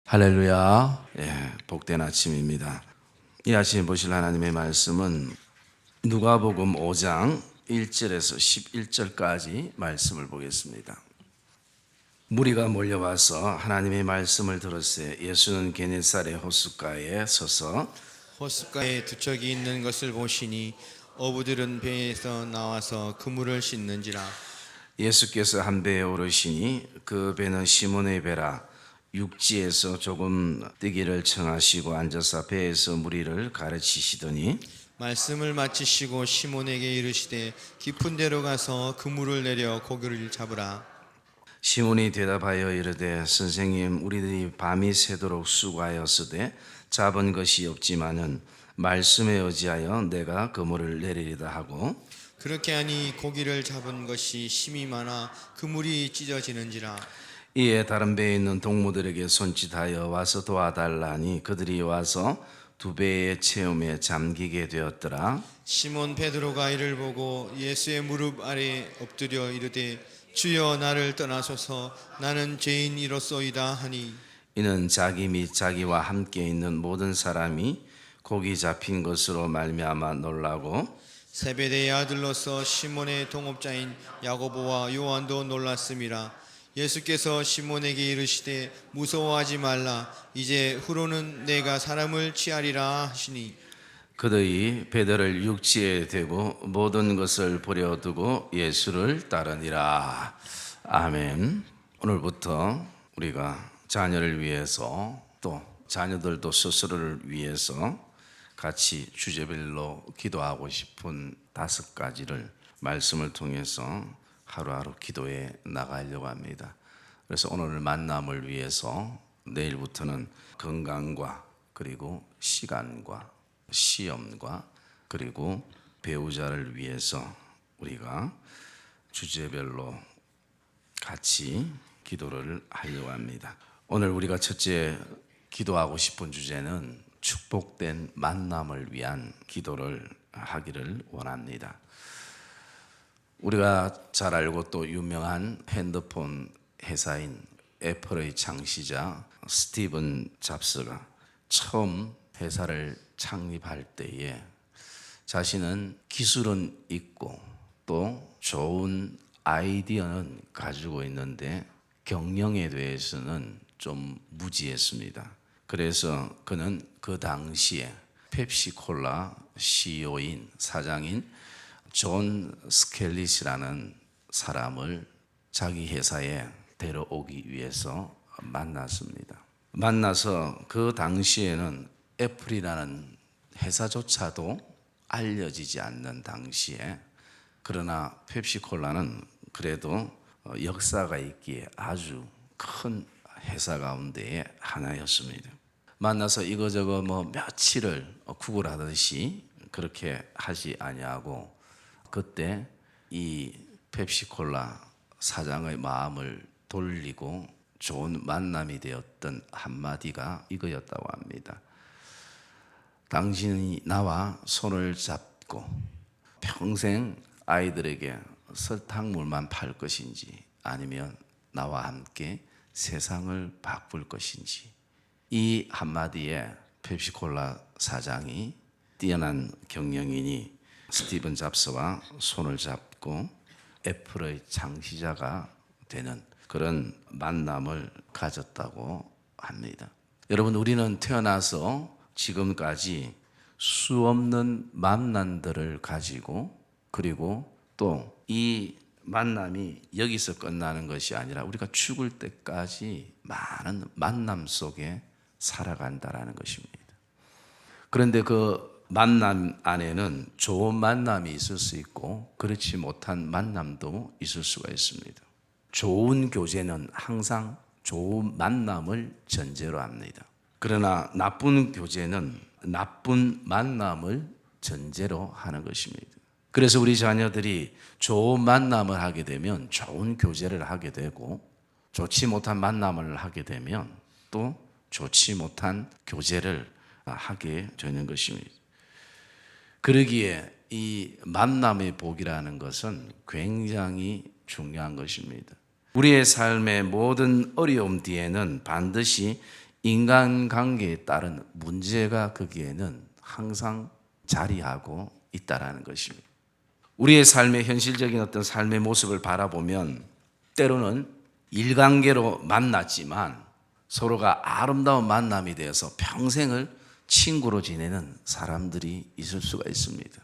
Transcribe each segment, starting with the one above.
할렐루야. 복된 아침입니다. 이 아침 보실 하나님의 말씀은 누가복음 5장 1절에서 11절까지 말씀을 보겠습니다. 무리가 몰려와서 하나님의 말씀을 들었을 때 예수는 게네사렛 호숫가에 서서 호숫가에 두척이 있는 것을 보시니 어부들은 배에서 나와서 그물을 씻는지라. 예수께서 한 배에 오르시니 그 배는 시몬의 배라. 육지에서 조금 뛰기를 청하시고 앉아서 배에서 무리를 가르치시더니 말씀을 마치시고 시몬에게 이르시되 깊은 데로 가서 그물을 내려 고기를 잡으라. 시몬이 대답하여 이르되 선생님, 우리들이 밤이 새도록 수고하였으되 잡은 것이 없지만은 말씀에 의지하여 내가 그물을 내리리다 하고, 그렇게 하니 고기를 잡은 것이 심이 많아 그물이 찢어지는지라. 이에 다른 배에 있는 동무들에게 손짓하여 와서 도와달라니 그들이 와서 두 배의 체험에 잠기게 되었더라. 시몬 베드로가 이를 보고 예수의 무릎 아래 엎드려 이르되 주여, 나를 떠나소서, 나는 죄인이로소이다 하니, 이는 자기 및 자기와 함께 있는 모든 사람이 고기 잡힌 것으로 말미암아 놀라고 세베대의 아들로서 시몬의 동업자인 야고보와 요한도 놀랐음이라. 예수께서 시몬에게 이르시되 무서워하지 말라, 이제 후로는 내가 사람을 취하리라 하시니, 그들이 배들을 육지에 대고 모든 것을 버려두고 예수를 따르니라. 아멘. 오늘부터 우리가 자녀를 위해서, 또 자녀들도 스스로를 위해서 같이 주제별로 기도하고 싶은 5가지를 말씀을 통해서 하루하루 기도해 나가려고 합니다. 그래서 오늘 만남을 위해서 내일부터는 건강과 그리고 시간과 시험과 그리고 배우자를 위해서 우리가 주제별로 같이 기도를 하려고 합니다. 오늘 우리가 첫째 기도하고 싶은 주제는 축복된 만남을 위한 기도를 하기를 원합니다. 우리가 잘 알고 또 유명한 핸드폰 회사인 애플의 창시자 스티븐 잡스가 처음 회사를 창립할 때에 자신은 기술은 있고 또 좋은 아이디어는 가지고 있는데 경영에 대해서는 좀 무지했습니다. 그래서 그는 그 당시에 펩시콜라 CEO인 사장인 존 스켈릿이라는 사람을 자기 회사에 데려오기 위해서 만났습니다. 만나서 그 당시에는 애플이라는 회사조차도 알려지지 않는 당시에, 그러나 펩시콜라는 그래도 역사가 있기에 아주 큰 회사 가운데의 하나였습니다. 만나서 이거저거 며칠을 구걸하듯이 그렇게 하지 아니하고, 그때 이 펩시콜라 사장의 마음을 돌리고 좋은 만남이 되었던 한마디가 이거였다고 합니다. 당신이 나와 손을 잡고 평생 아이들에게 설탕물만 팔 것인지 아니면 나와 함께 세상을 바꿀 것인지. 이 한마디에 펩시콜라 사장이 뛰어난 경영인이 스티븐 잡스와 손을 잡고 애플의 창시자가 되는 그런 만남을 가졌다고 합니다. 여러분, 우리는 태어나서 지금까지 수없는 만남들을 가지고, 그리고 또 이 만남이 여기서 끝나는 것이 아니라 우리가 죽을 때까지 많은 만남 속에 살아간다라는 것입니다. 그런데 그 만남 안에는 좋은 만남이 있을 수 있고 그렇지 못한 만남도 있을 수가 있습니다. 좋은 교제는 항상 좋은 만남을 전제로 합니다. 그러나 나쁜 교제는 나쁜 만남을 전제로 하는 것입니다. 그래서 우리 자녀들이 좋은 만남을 하게 되면 좋은 교제를 하게 되고, 좋지 못한 만남을 하게 되면 또 좋지 못한 교제를 하게 되는 것입니다. 그러기에 이 만남의 복이라는 것은 굉장히 중요한 것입니다. 우리의 삶의 모든 어려움 뒤에는 반드시 인간관계에 따른 문제가 거기에는 항상 자리하고 있다라는 것입니다. 우리의 삶의 현실적인 어떤 삶의 모습을 바라보면 때로는 일관계로 만났지만 서로가 아름다운 만남이 되어서 평생을 친구로 지내는 사람들이 있을 수가 있습니다.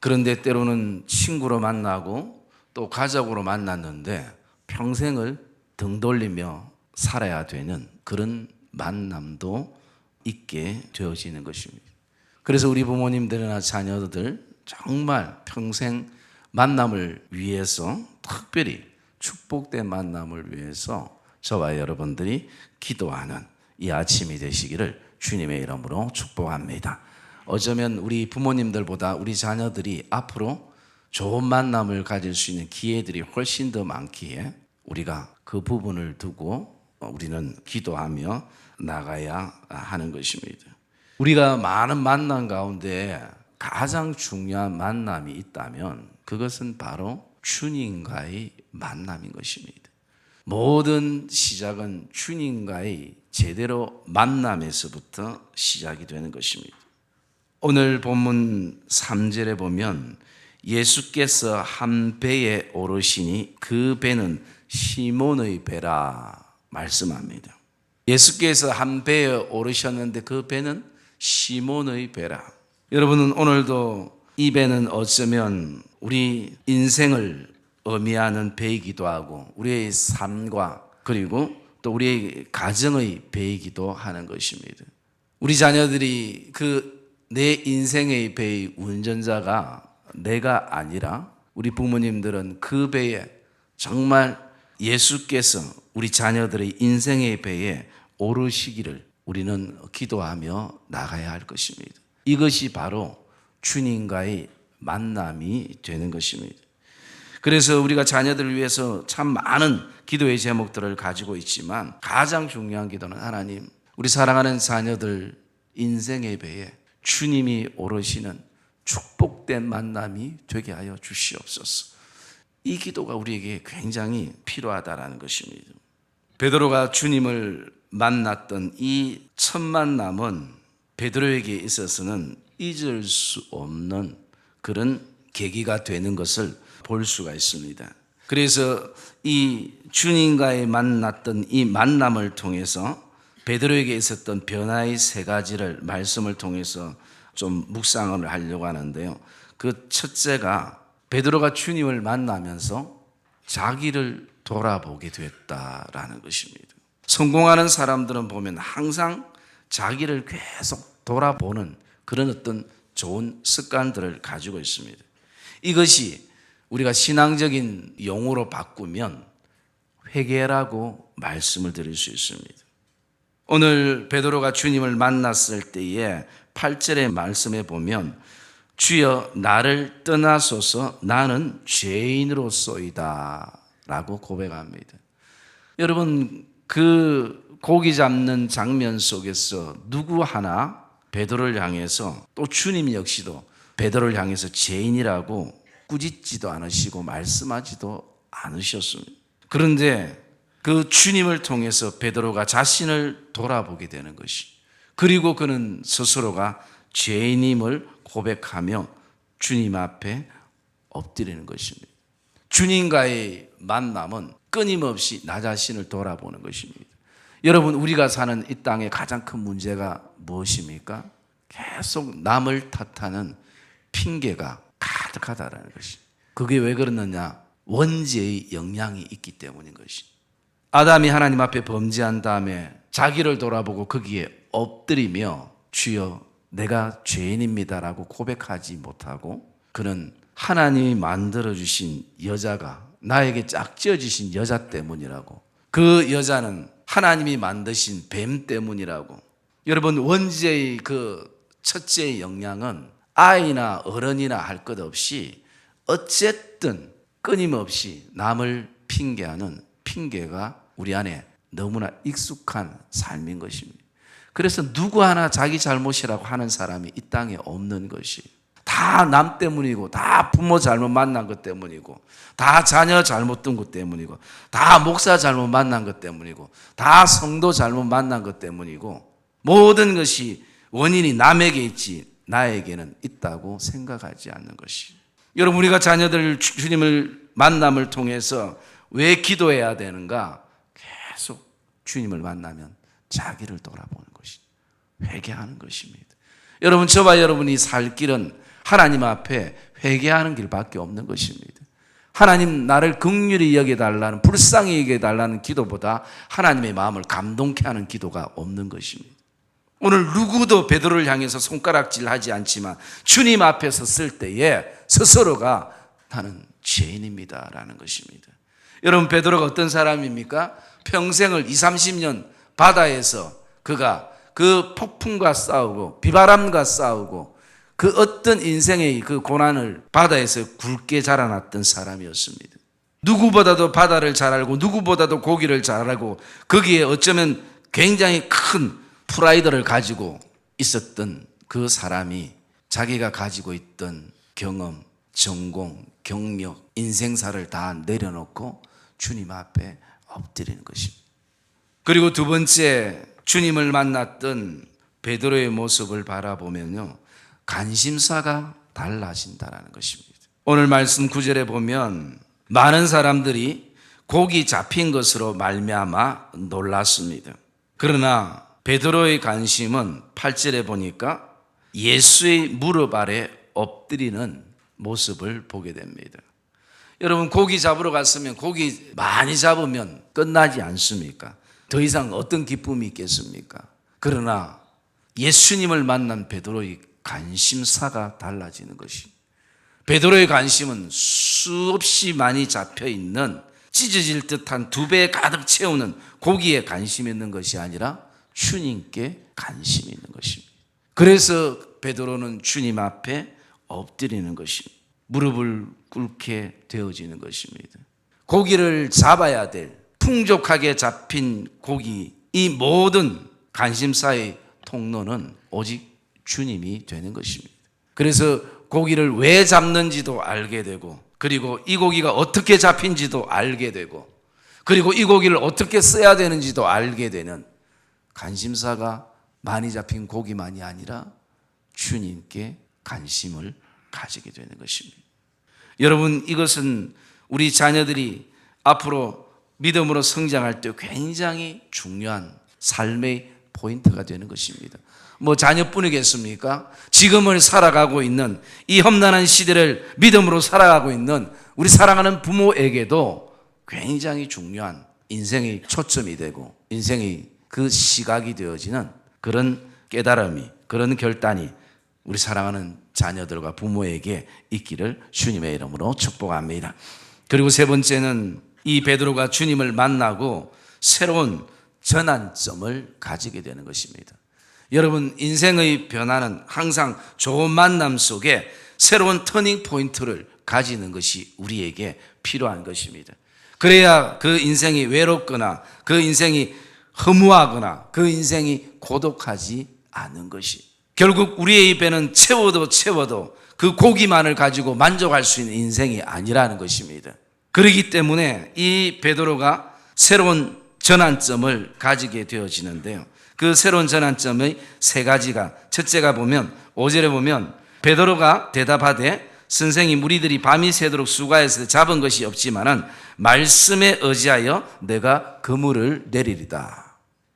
그런데 때로는 친구로 만나고 또 가족으로 만났는데 평생을 등 돌리며 살아야 되는 그런 만남도 있게 되어지는 것입니다. 그래서 우리 부모님들이나 자녀들 정말 평생 만남을 위해서, 특별히 축복된 만남을 위해서 저와 여러분들이 기도하는 이 아침이 되시기를 주님의 이름으로 축복합니다. 어쩌면 우리 부모님들보다 우리 자녀들이 앞으로 좋은 만남을 가질 수 있는 기회들이 훨씬 더 많기에 우리가 그 부분을 두고 우리는 기도하며 나가야 하는 것입니다. 우리가 많은 만남 가운데 가장 중요한 만남이 있다면 그것은 바로 주님과의 만남인 것입니다. 모든 시작은 주님과의 제대로 만남에서부터 시작이 되는 것입니다. 오늘 본문 3절에 보면 예수께서 한 배에 오르시니 그 배는 시몬의 배라 말씀합니다. 예수께서 한 배에 오르셨는데 그 배는 시몬의 배라. 여러분은 오늘도 이 배는 어쩌면 우리 인생을 의미하는 배이기도 하고 우리의 삶과 그리고 또 우리의 가정의 배이기도 하는 것입니다. 우리 자녀들이 내 인생의 배의 운전자가 내가 아니라 우리 부모님들은 그 배에 정말 예수께서 우리 자녀들의 인생의 배에 오르시기를 우리는 기도하며 나가야 할 것입니다. 이것이 바로 주님과의 만남이 되는 것입니다. 그래서 우리가 자녀들을 위해서 참 많은 기도의 제목들을 가지고 있지만 가장 중요한 기도는 하나님, 우리 사랑하는 자녀들 인생의 배에 주님이 오르시는 축복된 만남이 되게 하여 주시옵소서. 이 기도가 우리에게 굉장히 필요하다라는 것입니다. 베드로가 주님을 만났던 이 첫 만남은 베드로에게 있어서는 잊을 수 없는 그런 계기가 되는 것을 볼 수가 있습니다. 그래서 이 주님과의 만났던 이 만남을 통해서 베드로에게 있었던 변화의 세 가지를 말씀을 통해서 좀 묵상을 하려고 하는데요. 그 첫째가 베드로가 주님을 만나면서 자기를 돌아보게 됐다라는 것입니다. 성공하는 사람들은 보면 항상 자기를 계속 돌아보는 그런 어떤 좋은 습관들을 가지고 있습니다. 이것이 우리가 신앙적인 용어로 바꾸면 회개라고 말씀을 드릴 수 있습니다. 오늘 베드로가 주님을 만났을 때에 8절의 말씀에 보면 주여 나를 떠나소서 나는 죄인으로소이다 라고 고백합니다. 여러분 그 고기 잡는 장면 속에서 누구 하나 베드로를 향해서 또 주님 역시도 베드로를 향해서 죄인이라고 꾸짖지도 않으시고 말씀하지도 않으셨습니다. 그런데 그 주님을 통해서 베드로가 자신을 돌아보게 되는 것이, 그리고 그는 스스로가 죄인임을 고백하며 주님 앞에 엎드리는 것입니다. 주님과의 만남은 끊임없이 나 자신을 돌아보는 것입니다. 여러분, 우리가 사는 이 땅의 가장 큰 문제가 무엇입니까? 계속 남을 탓하는 핑계가 가득하다는 것이. 그게 왜 그러느냐? 원죄의 영향이 있기 때문인 것이. 아담이 하나님 앞에 범죄한 다음에 자기를 돌아보고 거기에 엎드리며 주여 내가 죄인입니다라고 고백하지 못하고 그는 하나님이 만들어주신 여자가 나에게 짝지어주신 여자 때문이라고, 그 여자는 하나님이 만드신 뱀 때문이라고. 여러분, 원죄의 그 첫째의 영향은 아이나 어른이나 할 것 없이 어쨌든 끊임없이 남을 핑계하는 핑계가 우리 안에 너무나 익숙한 삶인 것입니다. 그래서 누구 하나 자기 잘못이라고 하는 사람이 이 땅에 없는 것이, 다 다 남 때문이고, 다 부모 잘못 만난 것 때문이고, 다 자녀 잘못 둔 것 때문이고, 다 목사 잘못 만난 것 때문이고, 다 성도 잘못 만난 것 때문이고, 모든 것이 원인이 남에게 있지 나에게는 있다고 생각하지 않는 것이. 여러분, 우리가 자녀들 주님을 만남을 통해서 왜 기도해야 되는가? 계속 주님을 만나면 자기를 돌아보는 것이, 회개하는 것입니다. 여러분, 저와 여러분이 살 길은 하나님 앞에 회개하는 길밖에 없는 것입니다. 하나님 나를 긍휼히 여겨달라는, 불쌍히 여겨달라는 기도보다 하나님의 마음을 감동케 하는 기도가 없는 것입니다. 오늘 누구도 베드로를 향해서 손가락질하지 않지만 주님 앞에 섰을 때에 스스로가 나는 죄인입니다 라는 것입니다. 여러분, 베드로가 어떤 사람입니까? 평생을 20-30년 바다에서 그가 그 폭풍과 싸우고 비바람과 싸우고 그 어떤 인생의 그 고난을 바다에서 굵게 자라났던 사람이었습니다. 누구보다도 바다를 잘 알고 누구보다도 고기를 잘 알고 거기에 어쩌면 굉장히 큰 프라이드를 가지고 있었던 그 사람이 자기가 가지고 있던 경험, 전공, 경력, 인생사를 다 내려놓고 주님 앞에 엎드리는 것입니다. 그리고 두 번째, 주님을 만났던 베드로의 모습을 바라보면요, 관심사가 달라진다는 것입니다. 오늘 말씀 9절에 보면 많은 사람들이 고기 잡힌 것으로 말미암아 놀랐습니다. 그러나 베드로의 관심은 8절에 보니까 예수의 무릎 아래 엎드리는 모습을 보게 됩니다. 여러분, 고기 잡으러 갔으면 고기 많이 잡으면 끝나지 않습니까? 더 이상 어떤 기쁨이 있겠습니까? 그러나 예수님을 만난 베드로의 관심사가 달라지는 것이, 베드로의 관심은 수없이 많이 잡혀있는 찢어질 듯한 2배 가득 채우는 고기에 관심이 있는 것이 아니라 주님께 관심이 있는 것입니다. 그래서 베드로는 주님 앞에 엎드리는 것입니다. 무릎을 꿇게 되어지는 것입니다. 고기를 잡아야 될, 풍족하게 잡힌 고기, 이 모든 관심사의 통로는 오직 주님이 되는 것입니다. 그래서 고기를 왜 잡는지도 알게 되고, 그리고 이 고기가 어떻게 잡힌지도 알게 되고, 그리고 이 고기를 어떻게 써야 되는지도 알게 되는 관심사가 많이 잡힌 고기만이 아니라 주님께 관심을 가지게 되는 것입니다. 여러분, 이것은 우리 자녀들이 앞으로 믿음으로 성장할 때 굉장히 중요한 삶의 포인트가 되는 것입니다. 뭐 자녀뿐이겠습니까? 지금을 살아가고 있는 이 험난한 시대를 믿음으로 살아가고 있는 우리 사랑하는 부모에게도 굉장히 중요한 인생의 초점이 되고 인생의 그 시각이 되어지는 그런 깨달음이, 그런 결단이 우리 사랑하는 자녀들과 부모에게 있기를 주님의 이름으로 축복합니다. 그리고 세 번째는 이 베드로가 주님을 만나고 새로운 전환점을 가지게 되는 것입니다. 여러분, 인생의 변화는 항상 좋은 만남 속에 새로운 터닝 포인트를 가지는 것이 우리에게 필요한 것입니다. 그래야 그 인생이 외롭거나 그 인생이 허무하거나 그 인생이 고독하지 않은 것이, 결국 우리의 배는 채워도 그 고기만을 가지고 만족할 수 있는 인생이 아니라는 것입니다. 그렇기 때문에 이 베드로가 새로운 전환점을 가지게 되어지는데요, 그 새로운 전환점의 세 가지가, 첫째가 보면 5절에 보면 베드로가 대답하되 선생님, 우리들이 밤이 새도록 수고하여서 잡은 것이 없지만은 말씀에 의지하여 내가 그물을 내리리다.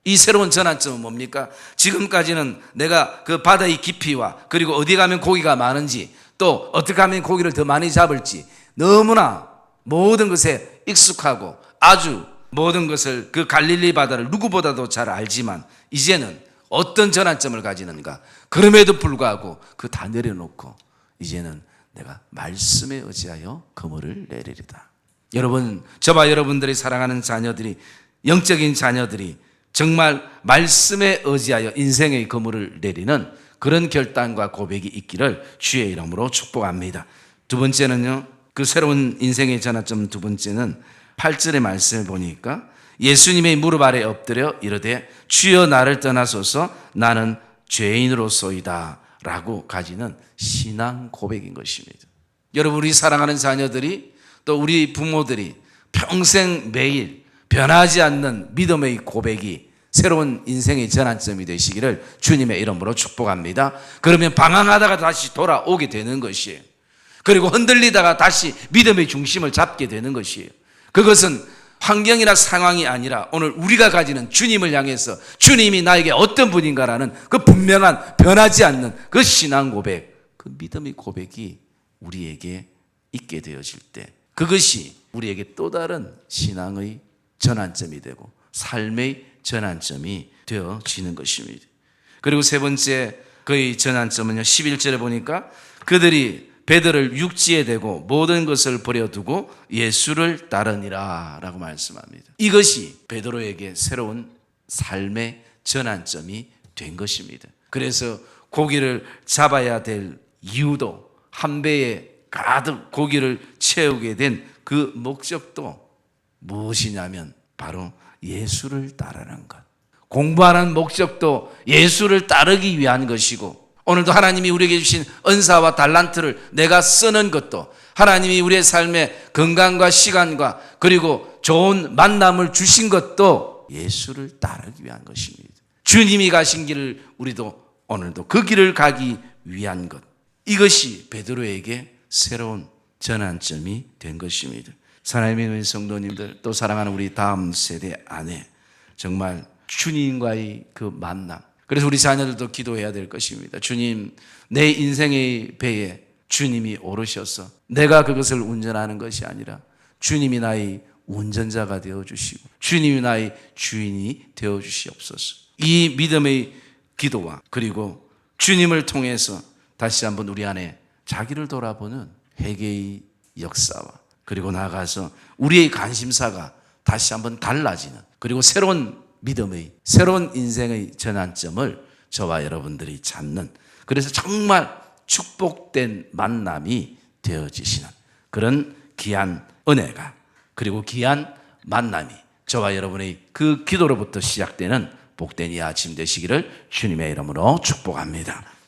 이 새로운 전환점은 뭡니까? 지금까지는 내가 그 바다의 깊이와 그리고 어디 가면 고기가 많은지, 또 어떻게 하면 고기를 더 많이 잡을지 너무나 모든 것에 익숙하고 아주 모든 것을, 그 갈릴리 바다를 누구보다도 잘 알지만 이제는 어떤 전환점을 가지는가? 그럼에도 불구하고 그 다 내려놓고 이제는 내가 말씀에 의지하여 그물을 내리리다. 여러분, 저와 여러분들이 사랑하는 자녀들이, 영적인 자녀들이 정말 말씀에 의지하여 인생의 그물을 내리는 그런 결단과 고백이 있기를 주의 이름으로 축복합니다. 두 번째는요, 그 새로운 인생의 전환점 두 번째는 8절의 말씀을 보니까 예수님의 무릎 아래 엎드려 이르되 주여 나를 떠나소서 나는 죄인으로소이다 라고 가지는 신앙 고백인 것입니다. 여러분, 우리 사랑하는 자녀들이 또 우리 부모들이 평생 매일 변하지 않는 믿음의 고백이 새로운 인생의 전환점이 되시기를 주님의 이름으로 축복합니다. 그러면 방황하다가 다시 돌아오게 되는 것이에요. 그리고 흔들리다가 다시 믿음의 중심을 잡게 되는 것이에요. 그것은 환경이나 상황이 아니라 오늘 우리가 가지는 주님을 향해서 주님이 나에게 어떤 분인가라는 그 분명한 변하지 않는 그 신앙 고백, 그 믿음의 고백이 우리에게 있게 되어질 때 그것이 우리에게 또 다른 신앙의 전환점이 되고 삶의 전환점이 되어지는 것입니다. 그리고 세 번째 그의 전환점은요, 11절에 보니까 그들이 베드로를 육지에 대고 모든 것을 버려두고 예수를 따르니라 라고 말씀합니다. 이것이 베드로에게 새로운 삶의 전환점이 된 것입니다. 그래서 고기를 잡아야 될 이유도 한 배에 가득 고기를 채우게 된 그 목적도 무엇이냐면 바로 예수를 따르는 것. 공부하는 목적도 예수를 따르기 위한 것이고, 오늘도 하나님이 우리에게 주신 은사와 달란트를 내가 쓰는 것도 하나님이 우리의 삶에 건강과 시간과 그리고 좋은 만남을 주신 것도 예수를 따르기 위한 것입니다. 주님이 가신 길을 우리도 오늘도 그 길을 가기 위한 것. 이것이 베드로에게 새로운 전환점이 된 것입니다. 하나님의 성도님들, 또 사랑하는 우리 다음 세대 안에 정말 주님과의 그 만남, 그래서 우리 자녀들도 기도해야 될 것입니다. 주님, 내 인생의 배에 주님이 오르셔서 내가 그것을 운전하는 것이 아니라 주님이 나의 운전자가 되어주시고 주님이 나의 주인이 되어주시옵소서. 이 믿음의 기도와 그리고 주님을 통해서 다시 한번 우리 안에 자기를 돌아보는 회개의 역사와 그리고 나아가서 우리의 관심사가 다시 한번 달라지는, 그리고 새로운 믿음의, 새로운 인생의 전환점을 저와 여러분들이 찾는, 그래서 정말 축복된 만남이 되어지시는 그런 귀한 은혜가, 그리고 귀한 만남이 저와 여러분의 그 기도로부터 시작되는 복된 이 아침 되시기를 주님의 이름으로 축복합니다.